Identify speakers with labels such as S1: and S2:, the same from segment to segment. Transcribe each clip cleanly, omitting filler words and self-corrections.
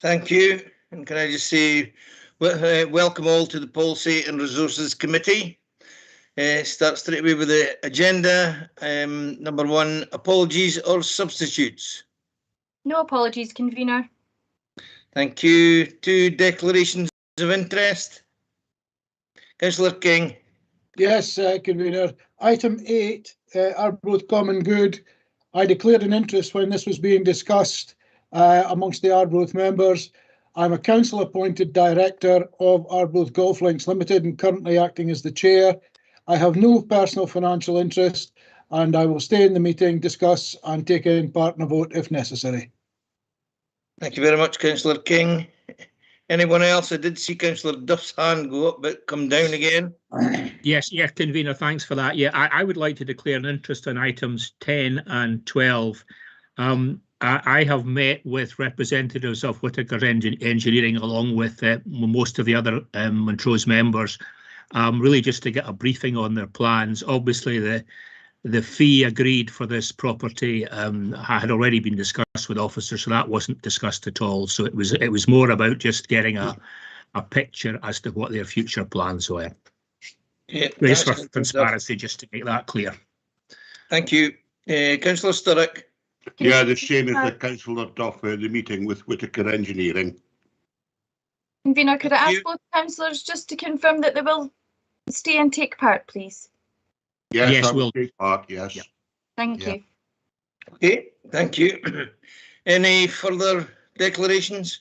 S1: Thank you. And can I just say welcome all to the Policy and Resources Committee. Start straight away with the agenda. Number one, apologies or substitutes?
S2: No apologies, convener.
S1: Thank you. Two, declarations of interest. Councillor King.
S3: Yes, convener. Item 8, Arbroath Common Good. I declared an interest when this was being discussed amongst the Arbroath members. I'm a council appointed director of Arbroath Golf Links Limited and currently acting as the chair. I have no personal financial interest and I will stay in the meeting, discuss and take in part in a vote if necessary.
S1: Thank you very much, Councillor King. Anyone else? I did see Councillor Duff's hand go up but come down again.
S4: Yes, convener, thanks for that. Yeah, I would like to declare an interest on items 10 and 12. I have met with representatives of Whittaker Engineering along with most of the other Montrose members, really just to get a briefing on their plans. Obviously, the fee agreed for this property had already been discussed with officers, so that wasn't discussed at all. So it was more about just getting a picture as to what their future plans were.
S1: Yeah,
S4: just for transparency, just to make that clear.
S1: Thank you. Councillor Sturrock.
S5: Yeah, the same as the Councillor Duff, the meeting with Whittaker Engineering.
S2: Convener, could I ask both councillors just to confirm that they will stay and take part, please?
S5: Yes, I will take part, yes.
S4: Yeah.
S2: Thank you.
S1: Okay, thank you. Any further declarations?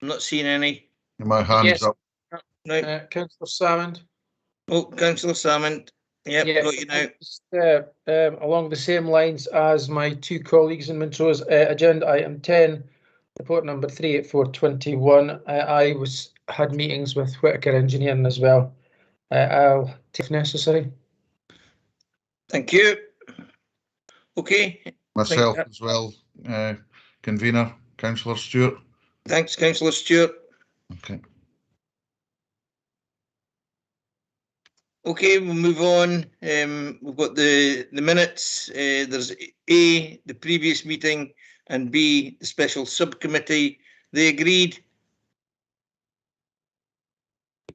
S1: I'm not seeing any.
S6: My hand's up.
S1: No.
S7: Councillor Salmond.
S1: Oh, Councillor Salmond. Yep,
S7: Yeah,
S1: got you now.
S7: Just, along the same lines as my two colleagues in Montrose, agenda item 10, report number 38421. I had meetings with Whittaker Engineering as well. I'll take if necessary.
S1: Thank you. Okay.
S6: Myself as well, convener, Councillor Stewart.
S1: Thanks, Councillor Stewart.
S6: Okay.
S1: Okay, we'll move on. We've got the minutes. There's A, the previous meeting, and B, the special subcommittee. They agreed.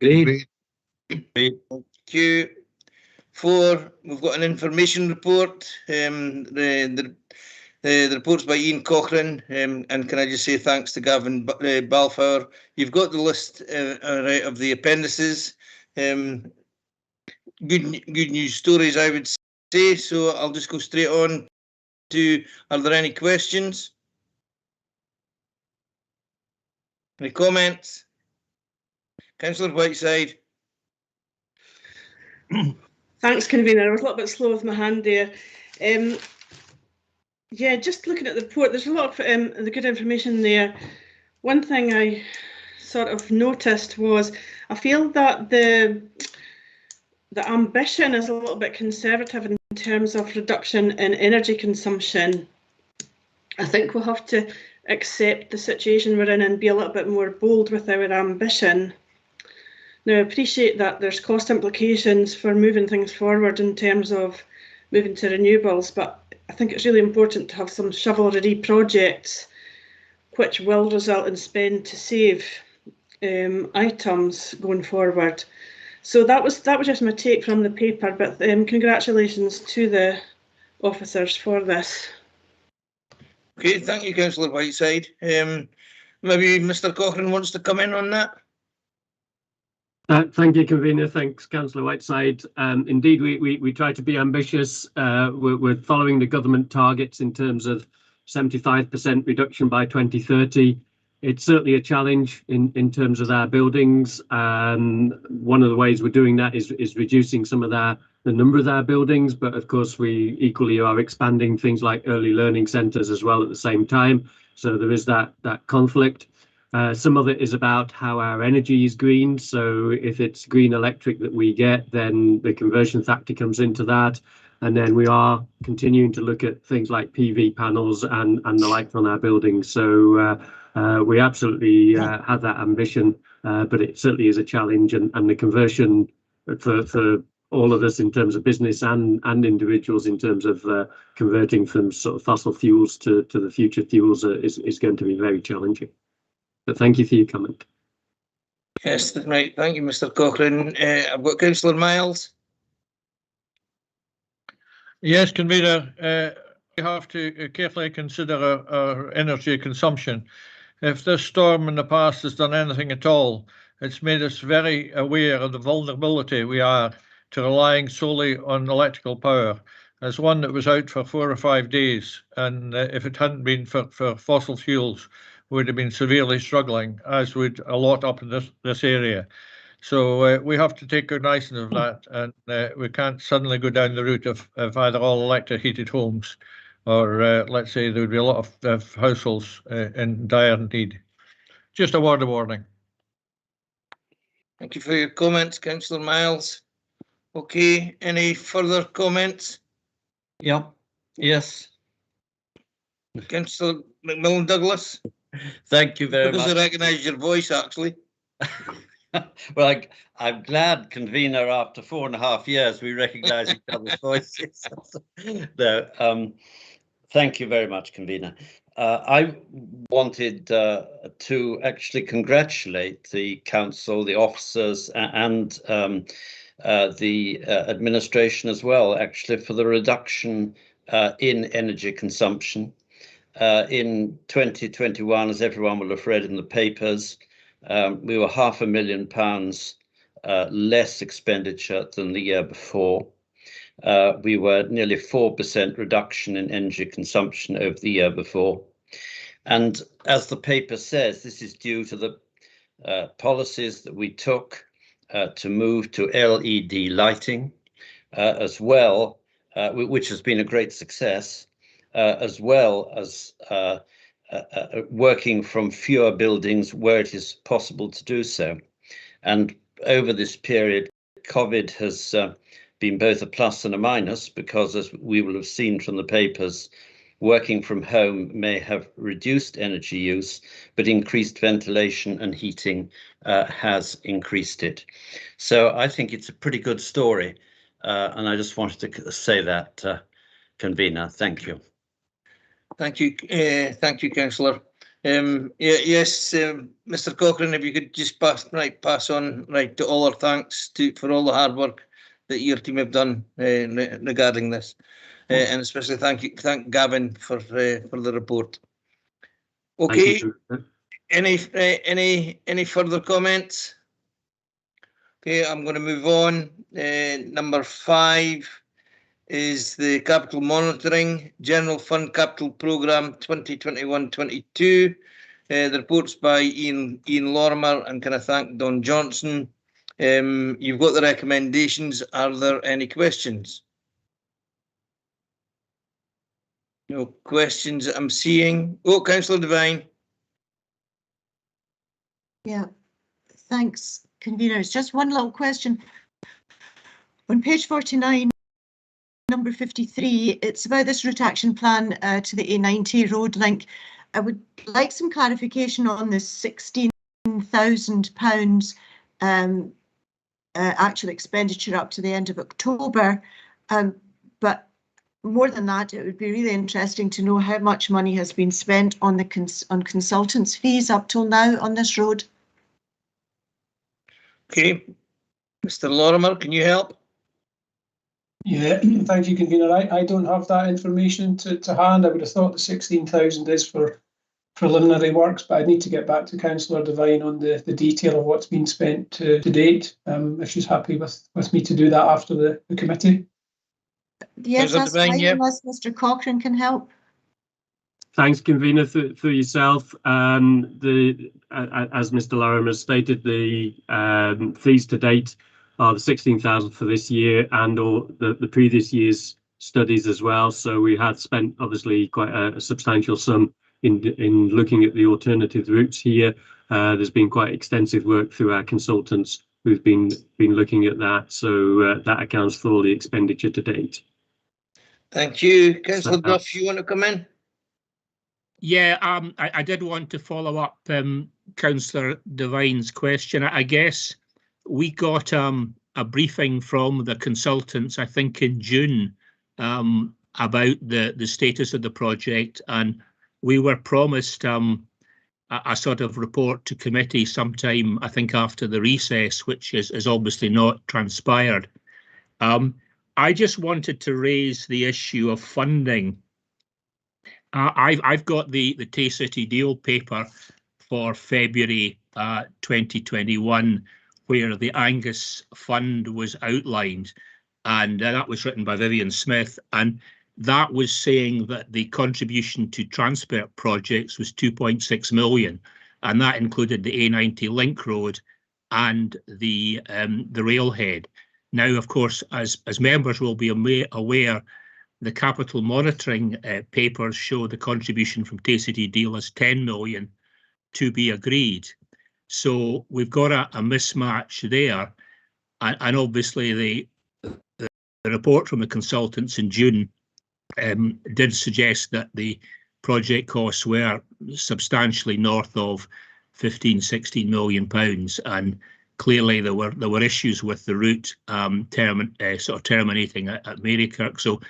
S6: Agreed.
S1: Thank you. 4, we've got an information report. The report's by Ian Cochrane, and can I just say thanks to Gavin Balfour. You've got the list right of the appendices. Good news stories, I would say, so I'll just go straight on to, are there any questions? Any comments? Councillor Whiteside.
S8: Thanks, convener. I was a little bit slow with my hand there. Yeah, just looking at the report, there's a lot of the good information there. One thing I sort of noticed was I feel that the ambition is a little bit conservative in terms of reduction in energy consumption. I think we'll have to accept the situation we're in and be a little bit more bold with our ambition. Now, I appreciate that there's cost implications for moving things forward in terms of moving to renewables, but I think it's really important to have some shovel-ready projects which will result in spend to save items going forward. So that was just my take from the paper, but congratulations to the officers for this.
S1: Okay, thank you, Councillor Whiteside. Maybe Mr. Cochrane wants to come in on that.
S9: Thank you, convener. Thanks, Councillor Whiteside. Indeed, we try to be ambitious. We're following the government targets in terms of 75% reduction by 2030. It's certainly a challenge in terms of our buildings. One of the ways we're doing that is reducing some of the number of our buildings, but of course we equally are expanding things like early learning centres as well at the same time. So there is that conflict. Some of it is about how our energy is green. So if it's green electric that we get, then the conversion factor comes into that. And then we are continuing to look at things like PV panels and the like on our buildings. So we absolutely have that ambition, but it certainly is a challenge, and the conversion for all of us in terms of business and individuals in terms of converting from sort of fossil fuels to the future fuels is going to be very challenging. But thank you for your comment.
S1: Yes, right. Thank you, Mr. Cochrane. I've got Councillor Miles.
S10: Yes, Convener. We have to carefully consider our energy consumption. If this storm in the past has done anything at all, it's made us very aware of the vulnerability we are to relying solely on electrical power. As one that was out for 4 or 5 days, and if it hadn't been for fossil fuels, we would have been severely struggling, as would a lot up in this area. So we have to take cognizance of that, and we can't suddenly go down the route of either all electric heated homes, or let's say there would be a lot of households in dire need. Just a word of warning.
S1: Thank you for your comments, Councillor Miles. Okay, any further comments?
S11: Yeah. Yes.
S1: Councillor McMillan Douglas?
S11: Thank you very
S1: Because
S11: much.
S1: I recognise your voice, actually.
S11: Well, I'm glad, Convener, after 4.5 years, we recognise each other's voices. No, thank you very much, Convener. I wanted to actually congratulate the council, the officers, and the administration as well, actually, for the reduction in energy consumption. In 2021, as everyone will have read in the papers, we were £500,000 less expenditure than the year before. We were nearly 4% reduction in energy consumption over the year before. And as the paper says, this is due to the policies that we took to move to LED lighting, as well, which has been a great success, as well as working from fewer buildings where it is possible to do so. And over this period, COVID has been both a plus and a minus, because as we will have seen from the papers, working from home may have reduced energy use, but increased ventilation and heating has increased it. So I think it's a pretty good story. And I just wanted to say that, Convener. Thank you.
S1: Thank you, Councillor. Yes, Mr. Cochrane, if you could just pass on to all our thanks for all the hard work that your team have done regarding this, and especially thank Gavin for the report. Okay. Any further comments? Okay, I'm going to move on. Number 5 is the Capital Monitoring General Fund Capital Programme 2021-22. The report's by Ian Lorimer, and can I thank Don Johnson. You've got the recommendations. Are there any questions? No questions that I'm seeing. Oh, Councillor Devine.
S12: Yeah, thanks, Convener. It's just one little question. On page 49, number 53, it's about this route action plan to the A90 road link. I would like some clarification on the £16,000 actual expenditure up to the end of October. But more than that, it would be really interesting to know how much money has been spent on on consultants' fees up till now on this road.
S1: Okay, Mr. Lorimer, can you help?
S13: Yeah, thank you, Convener. I don't have that information to hand. I would have thought the 16,000 is for preliminary works, but I need to get back to Councillor Devine on the detail of what's been spent to date, if she's happy with me to do that after the committee.
S12: Yes, that's fine, unless Mr. Cochrane can help.
S9: Thanks, Convener, for yourself. As Mr. Lorimer has stated, the fees to date are the 16,000 for this year and or the previous year's studies as well. So we had spent obviously quite a substantial sum in looking at the alternative routes here. There's been quite extensive work through our consultants who've been looking at that. So that accounts for all the expenditure to date.
S1: Thank you. Councillor Duff, you want to come in?
S4: Yeah, I did want to follow up Councillor Devine's question. I guess we got a briefing from the consultants, I think in June, about the status of the project, and we were promised a sort of report to committee sometime, I think, after the recess, which is obviously not transpired. I just wanted to raise the issue of funding. I've got the Tay City deal paper for February 2021, where the Angus Fund was outlined, and that was written by Vivian Smith, and that was saying that the contribution to transport projects was 2.6 million, and that included the A90 link road and the railhead. Now, of course, as members will be aware, the capital monitoring papers show the contribution from Tay City deal as 10 million to be agreed. So we've got a mismatch there, and obviously the report from the consultants in June did suggest that the project costs were substantially north of 15-16 million pounds, and clearly there were issues with the route sort of terminating at Marykirk. So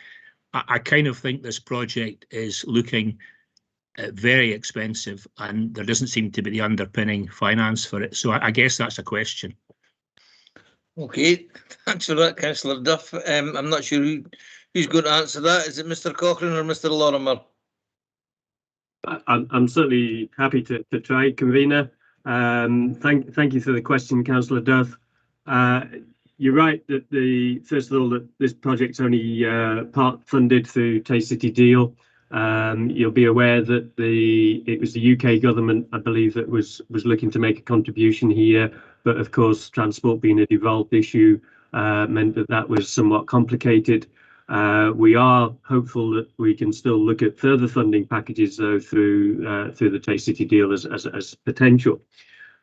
S4: I kind of think this project is looking very expensive, and there doesn't seem to be the underpinning finance for it. So I guess that's a question.
S1: Okay, thanks for that, Councillor Duff. I'm not sure who's going to answer that. Is it Mr. Cochrane or Mr. Lorimer?
S9: I'm certainly happy to try, convener. Thank you for the question, Councillor Duff. You're right that first of all that this project's only part funded through Tay City deal. You'll be aware that it was the UK government, I believe, that was looking to make a contribution here, but of course transport being a devolved issue meant that was somewhat complicated. We are hopeful that we can still look at further funding packages though through the Tay City deal as potential.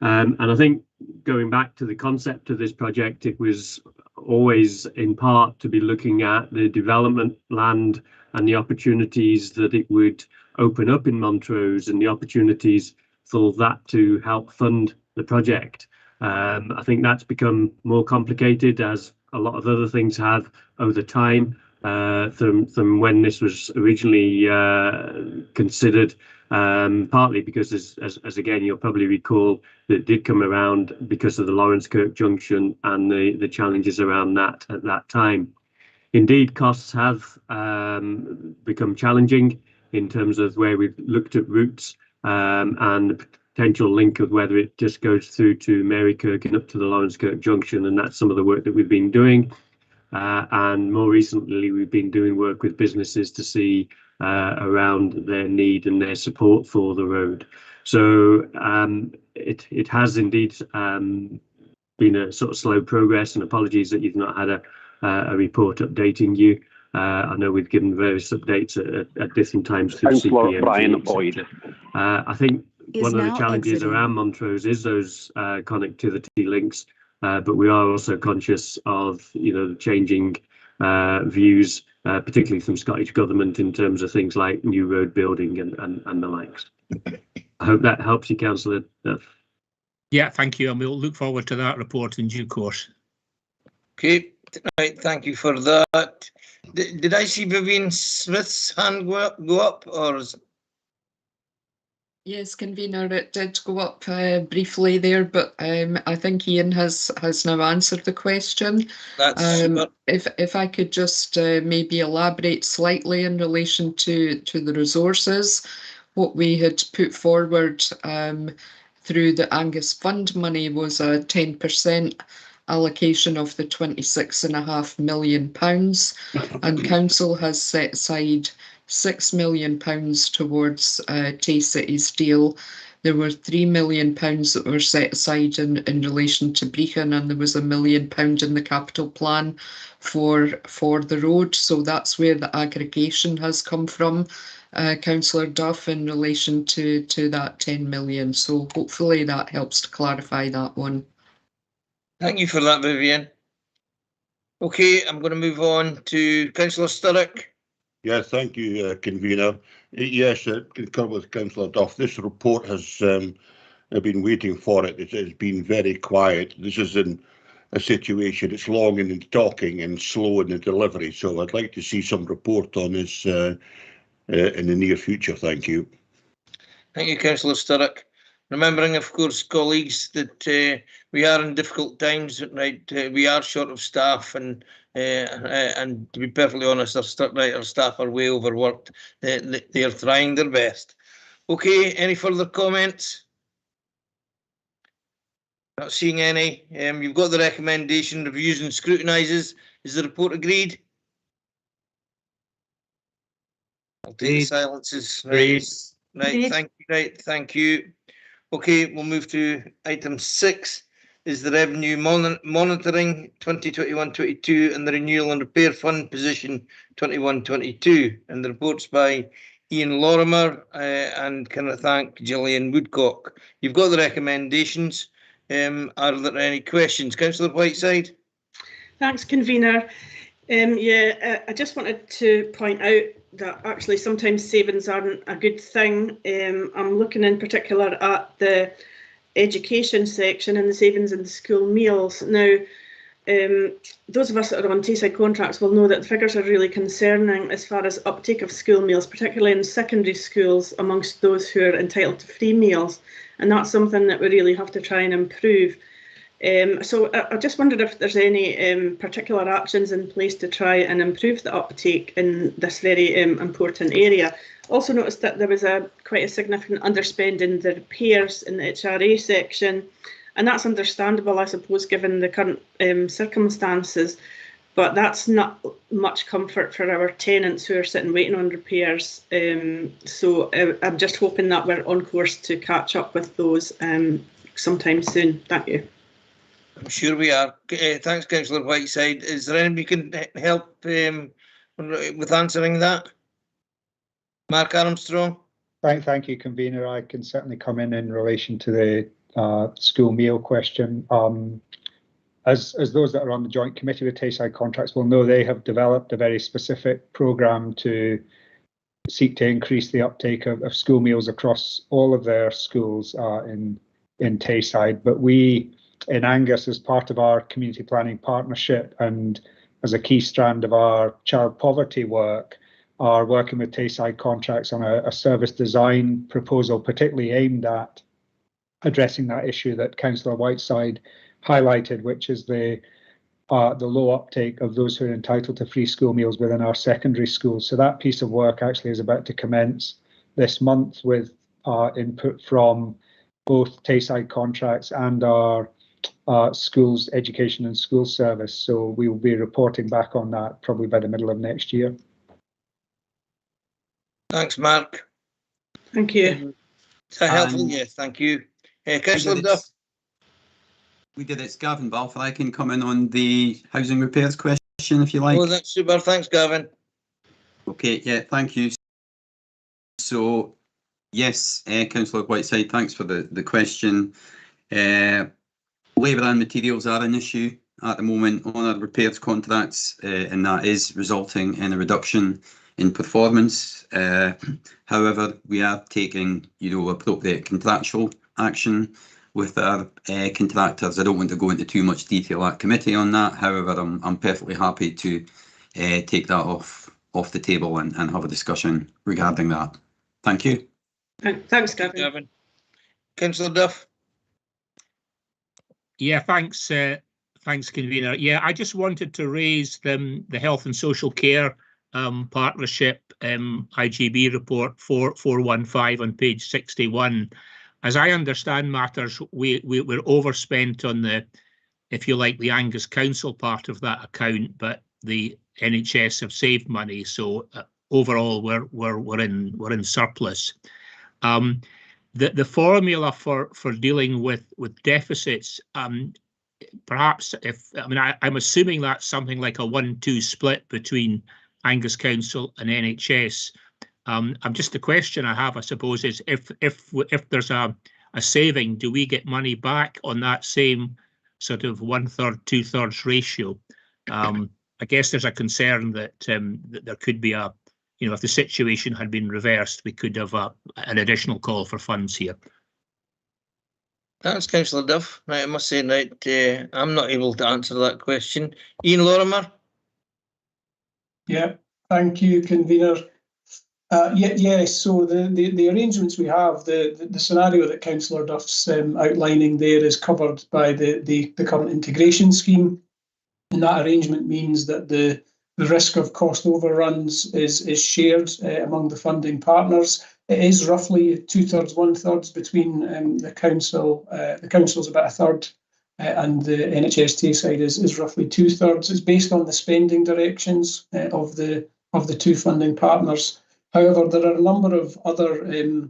S9: And I think going back to the concept of this project, it was always in part to be looking at the development land and the opportunities that it would open up in Montrose and the opportunities for that to help fund the project. I think that's become more complicated, as a lot of other things have over time, from when this was originally considered, partly because, as again you'll probably recall, that did come around because of the Lawrence Kirk Junction and the challenges around that at that time. Indeed, costs have become challenging in terms of where we've looked at routes and the potential link of whether it just goes through to Marykirk and up to the Lawrence Kirk Junction, and that's some of the work that we've been doing. And more recently, we've been doing work with businesses to see around their need and their support for the road. So it has indeed been a sort of slow progress, and apologies that you've not had a report updating you. I know we've given various updates at different times through CPMG, Brian Boyd. I think one of the challenges around Montrose is those connectivity links. But we are also conscious of, the changing views, particularly from Scottish Government in terms of things like new road building and the likes. I hope that helps you, Councillor Duff.
S4: Yeah, thank you, and we'll look forward to that report in due course.
S1: Okay, right, thank you for that. Did I see Vivian Smith's hand go up or is...
S14: Yes, convener, it did go up briefly there, but I think Ian has now answered the question.
S1: That's
S14: if I could just maybe elaborate slightly in relation to the resources, what we had put forward through the Angus Fund money was a 10% allocation of the £26.5 million, and Council has set aside £6 million towards Tay City's deal. There were £3 million that were set aside in relation to Brechin, and there was £1 million in the capital plan for the road. So that's where the aggregation has come from, Councillor Duff, in relation to that 10 million. So hopefully that helps to clarify that one.
S1: Thank you for that, Vivian. Okay, I'm going to move on to Councillor Sturrock.
S5: Yes, thank you, convener. Yes, concur with Councillor Duff. This report has I've been waiting for it. It's been very quiet. This is in a situation. It's long in the talking and slow in the delivery. So I'd like to see some report on this in the near future. Thank you.
S1: Thank you, Councillor Sturrock. Remembering, of course, colleagues, that we are in difficult times. Right, we are short of staff, and to be perfectly honest, our staff are way overworked. They are trying their best. Okay, any further comments? Not seeing any. You've got the recommendation, reviews and scrutinises. Is the report agreed? I'll take the silences. Right, thank you. Okay, we'll move to item 6, is the revenue monitoring 2021-22 and the renewal and repair fund position 21-22, and the reports by Ian Lorimer, and can I thank Gillian Woodcock. You've got the recommendations. Are there any questions? Councillor Whiteside.
S8: Thanks, convener. I just wanted to point out that actually sometimes savings aren't a good thing. I'm looking in particular at the education section and the savings in the school meals. Now, those of us that are on Tayside contracts will know that the figures are really concerning as far as uptake of school meals, particularly in secondary schools amongst those who are entitled to free meals. And that's something that we really have to try and improve. So I just wondered if there's any particular actions in place to try and improve the uptake in this very important area. Also noticed that there was quite a significant underspend in the repairs in the HRA section, and that's understandable, I suppose, given the current circumstances, but that's not much comfort for our tenants who are sitting waiting on repairs. So I'm just hoping that we're on course to catch up with those sometime soon. Thank you.
S1: I'm sure we are. Thanks, Councillor Whiteside. Is there anybody who can help with answering that? Mark Armstrong.
S15: Thank you, convener. I can certainly come in relation to the school meal question. As those that are on the joint committee with Tayside contracts will know, they have developed a very specific programme to seek to increase the uptake of school meals across all of their schools in Tayside. But we in Angus, as part of our community planning partnership and as a key strand of our child poverty work, are working with Tayside contracts on a service design proposal, particularly aimed at addressing that issue that Councillor Whiteside highlighted, which is the low uptake of those who are entitled to free school meals within our secondary schools. So that piece of work actually is about to commence this month with input from both Tayside contracts and our schools education and school service. So we will be reporting back on that probably by the middle of next year.
S1: Thanks, Mark.
S8: Thank you.
S1: Is that helpful? Yes, thank you. Councillor Duff.
S16: It's Gavin Balfour. I can come in on the housing repairs question if you like.
S1: Oh, that's super. Thanks, Gavin.
S16: Okay, yeah, thank you. So, yes, Councillor Whiteside, thanks for the question. Labour and materials are an issue at the moment on our repairs contracts, and that is resulting in a reduction in performance. However, we are taking, appropriate contractual action with our contractors. I don't want to go into too much detail at committee on that. However, I'm perfectly happy to take that off the table and have a discussion regarding that. Thank you.
S8: Thanks, Gavin.
S1: Councillor Duff.
S4: Yeah, thanks, convener. Yeah, I just wanted to raise the health and social care partnership IGB report 415 on page 61. As I understand matters, we're overspent on the, if you like, the Angus Council part of that account, but the NHS have saved money, so overall we're in surplus. The formula for dealing with deficits, perhaps I'm assuming that's something like a 1-2 split between Angus Council and NHS. Just the question I have, I suppose, is if there's a saving, do we get money back on that same sort of 1/3, 2/3 ratio? I guess there's a concern that there could be if the situation had been reversed, we could have an additional call for funds here.
S1: Thanks, Councillor Duff. Right, I must say, right, I'm not able to answer that question. Ian Lorimer?
S13: Yeah, thank you, convener. Yes, so the arrangements we have, the scenario that Councillor Duff's outlining there is covered by the current integration scheme. And that arrangement means that the risk of cost overruns is shared among the funding partners. It is roughly 2/3, 1/3 between the council. The council's about 1/3, and the NHS Tayside is roughly 2/3. It's based on the spending directions of the two funding partners. However, there are a number of other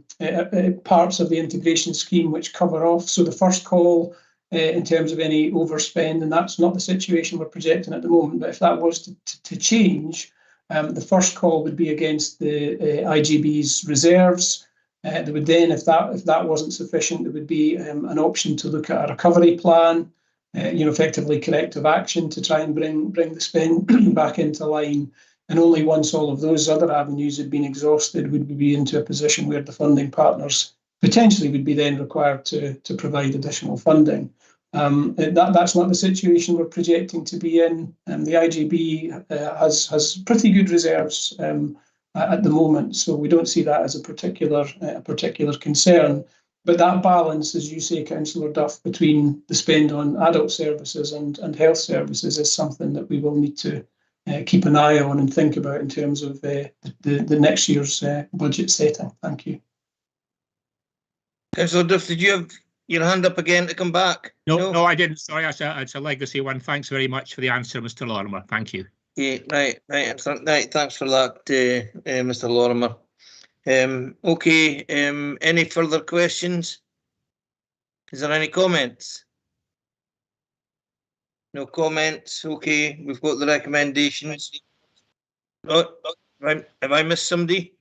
S13: parts of the integration scheme which cover off. So the first call in terms of any overspend, and that's not the situation we're projecting at the moment, but if that was to change, the first call would be against the IGB's reserves. There would then, if that wasn't sufficient, there would be an option to look at a recovery plan, effectively corrective action to try and bring the spend back into line. And only once all of those other avenues had been exhausted would we be into a position where the funding partners potentially would be then required to provide additional funding. That's not the situation we're projecting to be in. The IGB has pretty good reserves at the moment, so we don't see that as a particular concern. But that balance, as you say, Councillor Duff, between the spend on adult services and health services is something that we will need to keep an eye on and think about in terms of the next year's budget setting. Thank you.
S1: Councillor Duff, did you have your hand up again to come back?
S4: No, I didn't. Sorry, it's a legacy one. Thanks very much for the answer, Mr. Lorimer. Thank you.
S1: Yeah, right. Thanks for that, Mr. Lorimer. Okay, any further questions? Is there any comments? No comments. Okay, we've got the recommendations. Oh, have I missed somebody?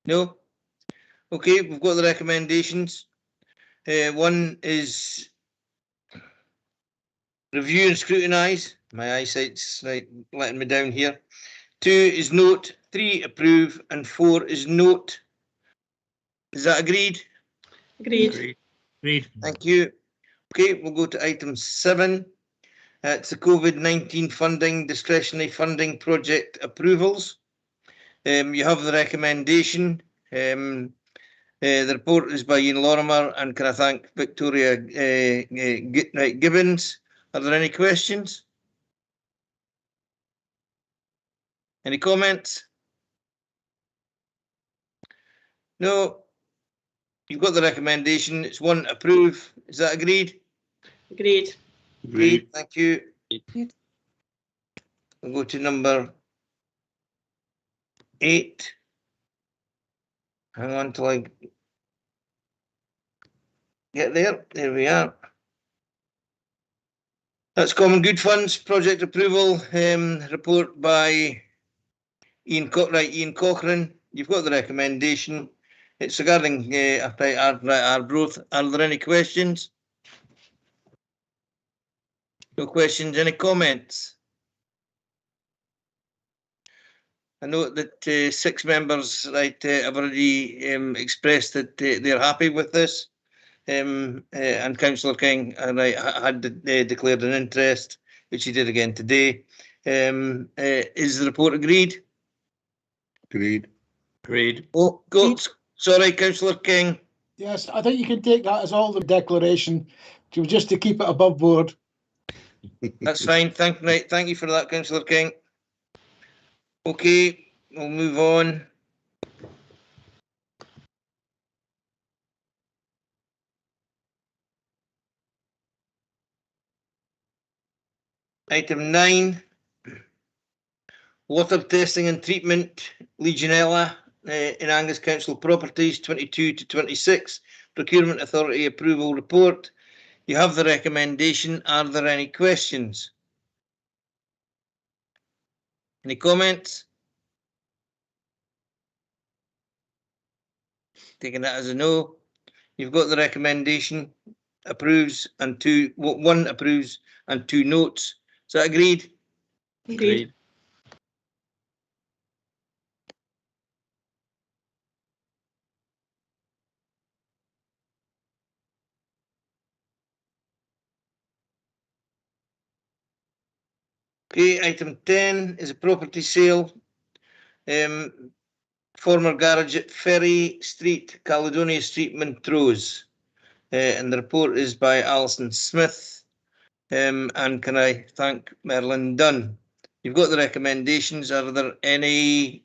S1: No? Okay, we've got the recommendations. One is review and scrutinise. My eyesight's letting me down here. 2 is note, 3 approve, and 4 is note. Is that agreed?
S8: Agreed.
S4: Agreed.
S1: Thank you. Okay, we'll go to item 7. It's the COVID-19 funding, discretionary funding project approvals. You have the recommendation. The report is by Ian Lorimer, and can I thank Victoria Gibbons? Are there any questions? Any comments? No. You've got the recommendation. It's 1 approve. Is that agreed?
S8: Agreed.
S1: Agreed. Thank you. We'll go to number 8. Hang on till I get there. There we are. That's Common Good Funds project approval. Report by Ian Cochrane. You've got the recommendation. It's regarding our growth. Are there any questions? No questions. Any comments? I know that 6 members have already expressed that they're happy with this. And Councillor King had declared an interest, which he did again today. Is the report agreed?
S5: Agreed.
S4: Agreed.
S1: Oh, go. Sorry, Councillor King.
S3: Yes, I think you can take that as all the declaration, just to keep it above board.
S1: That's fine. Thank you for that, Councillor King. Okay, we'll move on. Item 9, water testing and treatment, Legionella in Angus Council properties 22 to 26, Procurement Authority approval report. You have the recommendation. Are there any questions? Any comments? Taking that as a no. You've got the recommendation. Approves and 1 approves and 2 notes. Is that agreed?
S8: Agreed.
S1: Okay, item 10 is a property sale. Former garage at Ferry Street, Caledonia Street, Montrose. And the report is by Alison Smith. And can I thank Merlin Dunn? You've got the recommendations. Are there any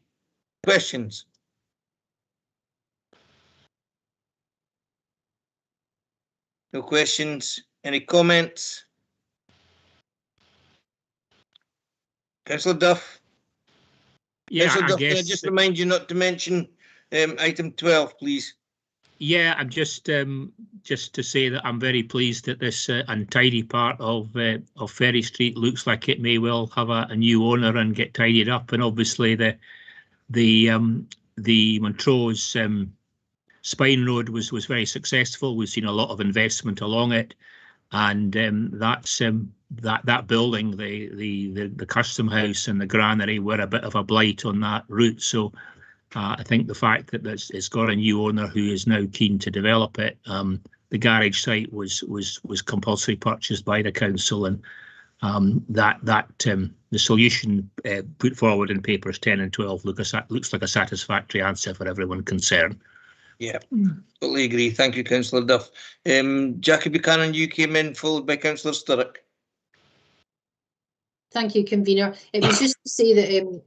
S1: questions? No questions. Any comments? Councillor Duff?
S4: Yeah,
S1: Councillor
S4: I
S1: Duff, can I
S4: guess.
S1: just remind you not to mention item 12, please?
S4: Yeah, I'm just to say that I'm very pleased that this untidy part of Ferry Street looks like it may well have a new owner and get tidied up. And obviously the Montrose Spine Road was very successful. We've seen a lot of investment along it, and that building, the custom house and the granary, were a bit of a blight on that route. So I think the fact that it's got a new owner who is now keen to develop it. The garage site was compulsory purchased by the council, and the solution put forward in papers 10 and 12 looks like a satisfactory answer for everyone concerned.
S1: Yeah, totally agree. Thank you, Councillor Duff. Jackie Buchanan, you came in, followed by Councillor Sturrock.
S17: Thank you, convener. It was just to say that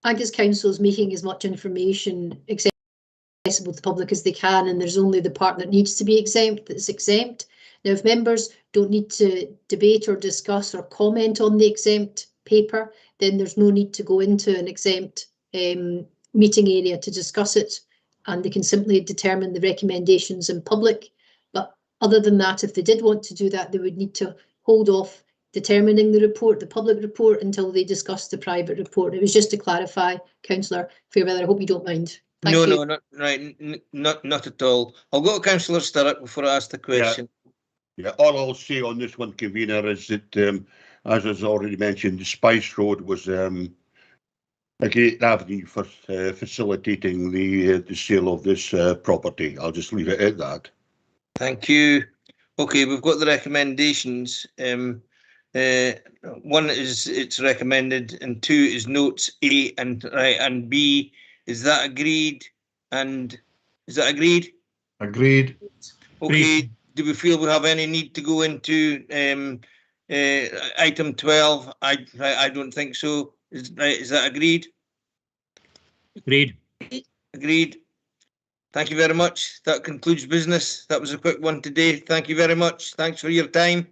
S17: Angus Council is making as much information accessible to the public as they can, and there's only the part that needs to be exempt that's exempt. Now, if members don't need to debate or discuss or comment on the exempt paper, then there's no need to go into an exempt meeting area to discuss it, and they can simply determine the recommendations in public. But other than that, if they did want to do that, they would need to hold off determining the report, the public report, until they discuss the private report. It was just to clarify, Councillor Fairweather. I hope you don't mind. Thank you.
S1: No, not right, not at all. I'll go to Councillor Sturrock before I ask the question.
S5: Yeah, all I'll say on this one, convener, is that as is already mentioned, the Spice Road was a great avenue for facilitating the sale of this property. I'll just leave it at that.
S1: Thank you. Okay, we've got the recommendations. One is it's recommended, and two is notes A and B. Is that agreed? And is that agreed?
S6: Agreed.
S1: Okay. Do we feel we have any need to go into item 12? I don't think so. Is that agreed?
S4: Agreed.
S1: Agreed. Thank you very much. That concludes business. That was a quick one today. Thank you very much. Thanks for your time.